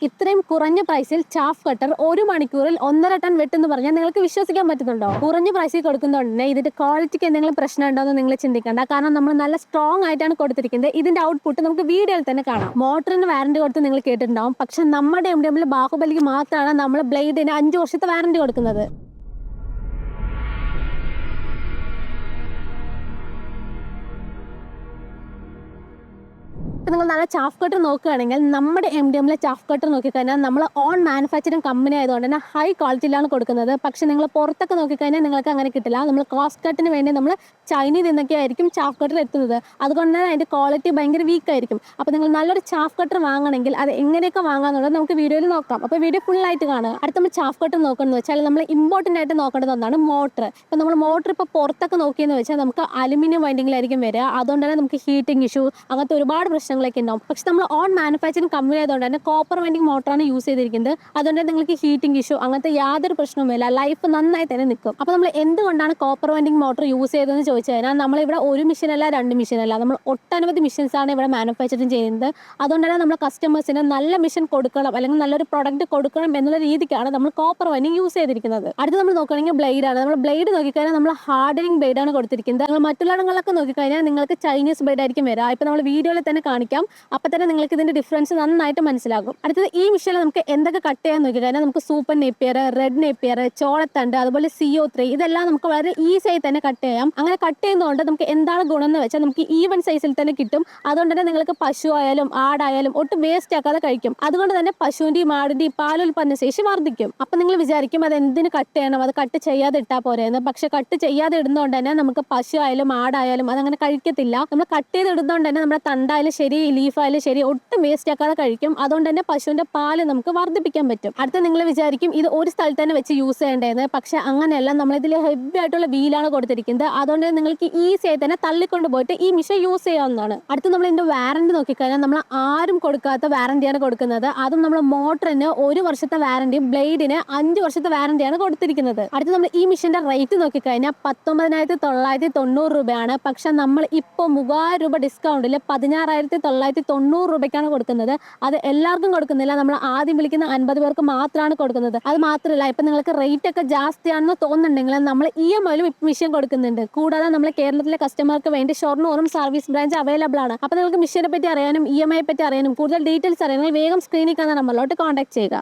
ഇത്രയും കുറഞ്ഞ പ്രൈസിൽ ചാഫ് കട്ടർ 1 മണിക്കൂറിൽ 1.5 ടൺ വെട്ടെന്ന് പറഞ്ഞാൽ നിങ്ങൾക്ക് വിശ്വസിക്കാൻ പറ്റുന്നുണ്ടോ? കുറഞ്ഞ പ്രൈസിൽ കൊടുക്കുന്നതുകൊണ്ട് ഇതിന്റെ ക്വാളിറ്റിക്ക് എന്തെങ്കിലും പ്രശ്നം ഉണ്ടോ എന്ന് നിങ്ങൾ ചിന്തിക്കേണ്ട. കാരണം നമ്മൾ നല്ല സ്ട്രോങ് ആയിട്ടാണ് കൊടുത്തിരിക്കുന്നത്. ഇതിന്റെ ഔട്ട്പുട്ട് നമുക്ക് വീഡിയോയിൽ തന്നെ കാണാം. മോട്ടറിന് വാറന്റി കൊടുത്ത് നിങ്ങൾ കേട്ടിട്ടുണ്ടാവും. പക്ഷെ നമ്മുടെ MDMൽ ബാഹുബലിക്ക് മാത്രമാണ് നമ്മൾ ബ്ലേഡിന് 5 വർഷത്തെ വാറന്റി കൊടുക്കുന്നത്. നിങ്ങൾ നല്ല ചാഫ് കട്ടർ നോക്കുകയാണെങ്കിൽ നമ്മുടെ MDMലെ ചാഫ് കട്ടർ നോക്കിക്കഴിഞ്ഞാൽ നമ്മൾ ഓൺ മാനുഫാക്ചറിങ് കമ്പനി ആയതുകൊണ്ട് തന്നെ ഹൈ ക്വാളിറ്റിയിലാണ് കൊടുക്കുന്നത്. പക്ഷേ നിങ്ങൾ പുറത്തൊക്കെ നോക്കിക്കഴിഞ്ഞാൽ നിങ്ങൾക്ക് അങ്ങനെ കിട്ടില്ല. നമ്മൾ കോസ്റ്റ് കട്ടിന് വേണ്ടി നമ്മൾ ചൈനയിൽ നിന്നൊക്കെ ആയിരിക്കും ചാഫ് കട്ടർ എത്തുന്നത്. അതുകൊണ്ട് തന്നെ അതിൻ്റെ ക്വാളിറ്റി ഭയങ്കര വീക്ക് ആയിരിക്കും. അപ്പോൾ നിങ്ങൾ നല്ലൊരു ചാഫ് കട്ടർ വാങ്ങണമെങ്കിൽ അത് എങ്ങനെയൊക്കെ വാങ്ങാമെന്നുള്ളത് നമുക്ക് വീഡിയോയിൽ നോക്കാം. അപ്പോൾ വീഡിയോ ഫുള്ളായിട്ട് കാണുക. അടുത്ത നമ്മൾ ചാഫ് കട്ടർ നോക്കണമെന്ന് വെച്ചാൽ നമ്മൾ ഇമ്പോർട്ടൻ്റ് ആയിട്ട് നോക്കേണ്ടത് ഒന്നാണ് മോട്ടർ. ഇപ്പോൾ നമ്മൾ മോട്ടർ ഇപ്പോൾ പുറത്തൊക്കെ നോക്കിയെന്ന് വെച്ചാൽ നമുക്ക് അലുമിനിയം വൈൻഡിങ്ങിലായിരിക്കും വരിക. അതുകൊണ്ട് തന്നെ നമുക്ക് ഹീറ്റിംഗ് ഇഷ്യൂ അങ്ങനത്തെ ഒരുപാട് പ്രശ്നങ്ങളൊക്കെ ഉണ്ടാവും. പക്ഷെ നമ്മൾ ഓൺ മാനുഫാക്ചറിങ് കമ്പനി ആയതുകൊണ്ട് തന്നെ കോപ്പർ വൈൻഡിങ് മോട്ടറാണ് യൂസ് ചെയ്തിരിക്കുന്നത്. അതുകൊണ്ട് തന്നെ നിങ്ങൾക്ക് ഹീറ്റിംഗ് ഇഷ്യൂ അങ്ങനത്തെ യാതൊരു പ്രശ്നവുമില്ല. ലൈഫ് നന്നായി തന്നെ നിൽക്കും. അപ്പോൾ നമ്മൾ എന്തുകൊണ്ടാണ് കോപ്പർ വൈൻഡിങ് മോട്ടർ യൂസ് ചെയ്തതെന്ന് ചോദിച്ചു കഴിഞ്ഞാൽ നമ്മളിവിടെ ഒരു മെഷീനല്ല 2 മെഷീനല്ല, നമ്മൾ ഒട്ടനവധി മെഷീൻസാണ് ഇവിടെ മാനുഫാക്ചറിങ് ചെയ്യുന്നത്. അതുകൊണ്ട് തന്നെ നമ്മൾ കസ്റ്റമേഴ്സിന് നല്ല മെഷീൻ കൊടുക്കണം അല്ലെങ്കിൽ നല്ലൊരു പ്രൊഡക്റ്റ് കൊടുക്കണം എന്നുള്ള രീതിക്കാണ് നമ്മൾ കോപ്പർ വൈൻഡിങ് യൂസ് ചെയ്തിരിക്കുന്നത്. അടുത്ത് നമ്മൾ നോക്കുകയാണെങ്കിൽ ബ്ലേഡാണ്. നമ്മൾ ബ്ലേഡ് നോക്കിക്കഴിഞ്ഞാൽ നമ്മൾ ഹാർഡനിങ് ബ്ലേഡാണ് കൊടുത്തിരിക്കുന്നത്. നിങ്ങൾ മറ്റുള്ളടങ്ങളിലൊക്കെ നോക്കിക്കഴിഞ്ഞാൽ നിങ്ങൾക്ക് ചൈനീസ് ബ്ലേഡ് ആയിരിക്കും വരിക. ഇപ്പോൾ നമ്മൾ വീഡിയോയിൽ തന്നെ കാണിക്കാം. അപ്പോൾ തന്നെ നിങ്ങൾക്ക് ഇതിൻ്റെ ഡിഫറൻസ് നന്നായിട്ട് മനസ്സിലാകും. അടുത്തത് ഈ മെഷീനിൽ നമുക്ക് എന്തൊക്കെ കട്ട് ചെയ്യാൻ നോക്കിക്കഴിഞ്ഞാൽ നമുക്ക് സൂപ്പർ നേപ്പിയർ, റെഡ് നേപ്പിയർ, ചോളത്തണ്ട്, അതുപോലെ CO3 ഇതെല്ലാം നമുക്ക് വളരെ ഈസി ആയി തന്നെ കട്ട് ചെയ്യാം. അങ്ങനെ കട്ട് ചെയ്യുന്നതുകൊണ്ട് നമുക്ക് എന്താണ് ഗുണം എന്ന് വെച്ചാൽ നമുക്ക് ഈവൻ സൈസിൽ തന്നെ കിട്ടും. അതുകൊണ്ട് തന്നെ നിങ്ങൾക്ക് പശു ആയാലും ആടായാലും ഒട്ടും വേസ്റ്റ് ആക്കാതെ കഴിക്കും. അതുകൊണ്ട് തന്നെ പശുവിൻ്റെയും ആടിൻ്റെയും പാലുൽപ്പന്ന ശേഷി വർദ്ധിക്കും. അപ്പം നിങ്ങൾ വിചാരിക്കും അത് എന്തിന് കട്ട് ചെയ്യണം, അത് കട്ട് ചെയ്യാതെ ഇട്ടാൽ പോരെയെന്ന്. പക്ഷെ കട്ട് ചെയ്യാതെ ഇടുന്നതുകൊണ്ട് തന്നെ നമുക്ക് പശു ആയാലും ആടായാലും അതങ്ങനെ കഴിക്കത്തില്ല. നമ്മൾ കട്ട് ചെയ്ത് ഇടുന്നതുകൊണ്ട് തന്നെ നമ്മുടെ തണ്ടായാലും ശരി ലീഫായാലും ശരി ഒട്ടും വേസ്റ്റ് ആക്കാതെ കഴിക്കും. അതുകൊണ്ട് തന്നെ പശുവിൻ്റെ പാല് നമുക്ക് വർദ്ധിപ്പിക്കാൻ പറ്റും. അടുത്ത നിങ്ങൾ വിചാരിക്കും ഇത് ഒരു സ്ഥലത്ത് തന്നെ വെച്ച് യൂസ് ചെയ്യേണ്ടതെന്ന്. പക്ഷെ അങ്ങനെയല്ല, നമ്മളിതിൽ ഹെവി ആയിട്ടുള്ള വീലാണ് കൊടുത്തിരിക്കുന്നത്. അതുകൊണ്ട് നിങ്ങൾക്ക് ഈസി ആയി തന്നെ തള്ളിക്കൊണ്ട് പോയിട്ട് ഈ മെഷീൻ യൂസ് ചെയ്യാവുന്നതാണ്. അടുത്ത് നമ്മൾ ഇതിൻ്റെ വാറന്റി നോക്കിക്കഴിഞ്ഞാൽ നമ്മൾ ആരും കൊടുക്കാത്ത വാറന്റിയാണ് കൊടുക്കുന്നത്. അതും നമ്മൾ മോട്ടറിന് 1 വർഷത്തെ വാറന്റിയും ബ്ലേഡിന് 5 വർഷത്തെ വാറന്റിയാണ് കൊടുത്തിരിക്കുന്നത്. അടുത്ത് നമ്മൾ ഈ മെഷീൻ്റെ റേറ്റ് നോക്കിക്കഴിഞ്ഞാൽ 19,990 രൂപയാണ്. പക്ഷെ നമ്മൾ ഇപ്പോൾ 3000 രൂപ ഡിസ്കൗണ്ടിൽ 16,990 രൂപയ്ക്കാണ് കൊടുക്കുന്നത്. അത് എല്ലാവർക്കും കൊടുക്കുന്നില്ല, നമ്മൾ ആദ്യം വിളിക്കുന്ന 50 പേർക്ക് മാത്രമാണ് കൊടുക്കുന്നത്. അത് മാത്രമല്ല, ഇപ്പം നിങ്ങൾക്ക് റേറ്റ് ഒക്കെ ജാസ്തിയാണെന്ന് തോന്നുന്നുണ്ടെങ്കിൽ നമ്മൾ EMIയിലും ഇപ്പം മെഷീൻ കൊടുക്കുന്നുണ്ട്. കൂടാതെ നമ്മൾ കേരളത്തിലെ കസ്റ്റമർക്ക് വേണ്ടി ഷൊർണൂറും സർവീസ് ബ്രാഞ്ച് അവൈലബിൾ ആണ്. അപ്പോൾ നിങ്ങൾക്ക് മെഷീനെ പറ്റി അറിയാനും EMI പറ്റി അറിയാനും കൂടുതൽ ഡീറ്റെയിൽസ് അറിയാനും വേഗം സ്ക്രീനിൽ കാണുന്ന നമ്പറിലോട്ട് കോൺടാക്ട് ചെയ്യുക.